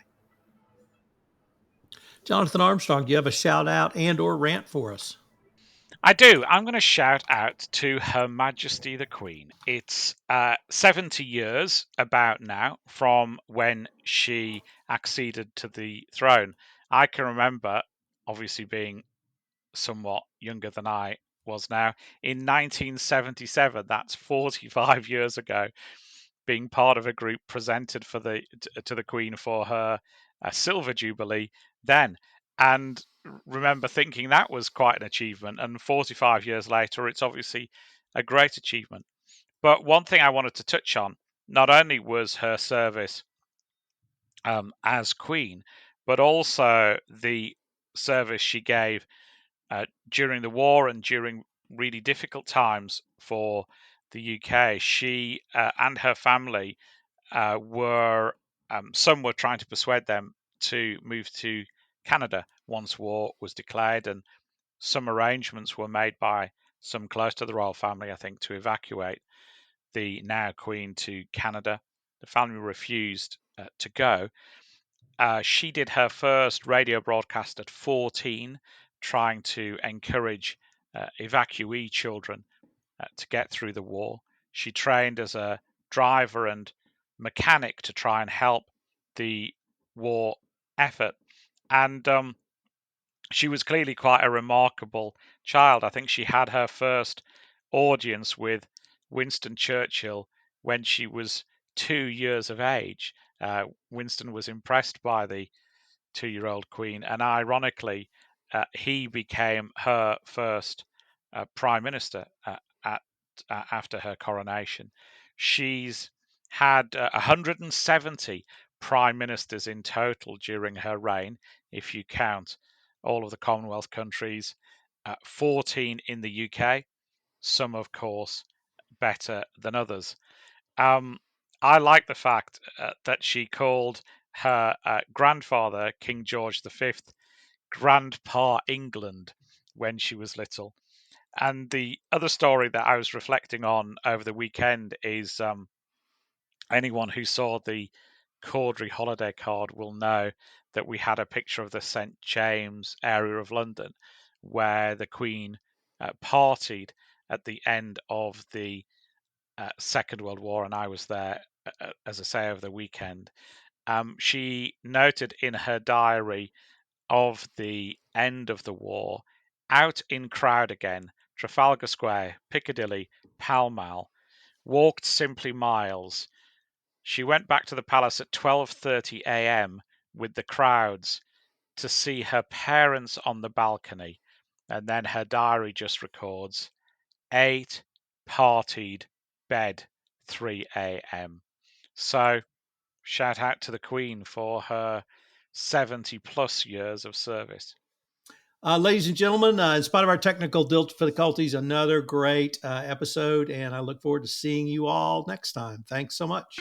Jonathan Armstrong, do you have a shout out and or rant for us? I do. I'm going to shout out to Her Majesty the Queen. It's 70 years about now from when she acceded to the throne. I can remember, obviously being somewhat younger than I was now, in 1977, that's 45 years ago, being part of a group presented to the Queen for her Silver Jubilee then. And remember thinking that was quite an achievement. And 45 years later, it's obviously a great achievement. But one thing I wanted to touch on, not only was her service as Queen, but also the service she gave during the war and during really difficult times for the UK. She and her family some were trying to persuade them to move to Canada once war was declared, and some arrangements were made by some close to the royal family, I think, to evacuate the now Queen to Canada. The family refused to go. She did her first radio broadcast at 14, trying to encourage evacuee children to get through the war. She trained as a driver and mechanic to try and help the war effort. And she was clearly quite a remarkable child. I think she had her first audience with Winston Churchill when she was 2 years of age. Winston was impressed by the 2-year-old Queen, and ironically, he became her first Prime Minister after her coronation. She's had 170 Prime Ministers in total during her reign, if you count all of the Commonwealth countries, 14 in the UK, some, of course, better than others. I like the fact that she called her grandfather, King George V, Grandpa England when she was little. And the other story that I was reflecting on over the weekend is anyone who saw the Caudry holiday card will know that we had a picture of the St. James area of London where the Queen partied at the end of the Second World War, and I was there, as I say, over the weekend. She noted in her diary of the end of the war, out in crowd again, Trafalgar Square, Piccadilly, Pall Mall, walked simply miles. She went back to the palace at 12:30 a.m. with the crowds to see her parents on the balcony, and then her diary just records 8, partied, bed, 3 a.m. So, shout out to the Queen for her 70 plus years of service. Ladies and gentlemen, in spite of our technical difficulties, another great episode, and I look forward to seeing you all next time. Thanks so much.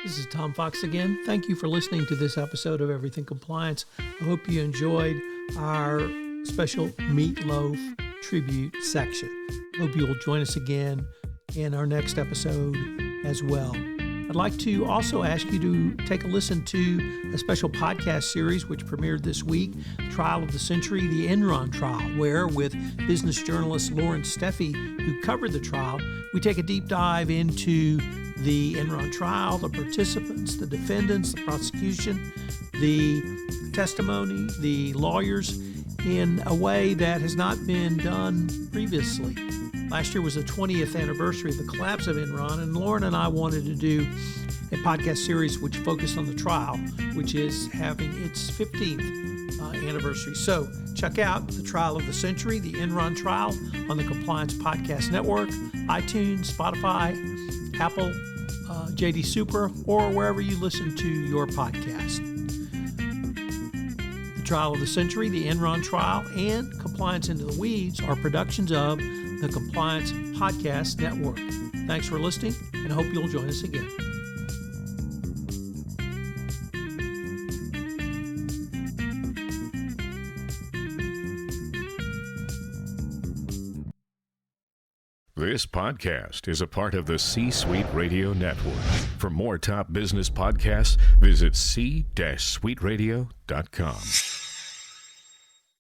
This is Tom Fox again. Thank you for listening to this episode of Everything Compliance. I hope you enjoyed our special Meatloaf tribute section. I hope you will join us again in our next episode as well. I'd like to also ask you to take a listen to a special podcast series which premiered this week, Trial of the Century, the Enron Trial, where with business journalist Lauren Steffi, who covered the trial, we take a deep dive into the Enron trial, the participants, the defendants, the prosecution, the testimony, the lawyers, in a way that has not been done previously. Last year was the 20th anniversary of the collapse of Enron, and Lauren and I wanted to do a podcast series which focused on the trial, which is having its 15th anniversary. So check out the Trial of the Century, the Enron Trial, on the Compliance Podcast Network, iTunes, Spotify, Apple, JD Super, or wherever you listen to your podcast. The Trial of the Century, the Enron Trial, and Compliance into the Weeds are productions of the Compliance Podcast Network. Thanks for listening, and I hope you'll join us again. This podcast is a part of the C-Suite Radio Network. For more top business podcasts, visit c-suiteradio.com.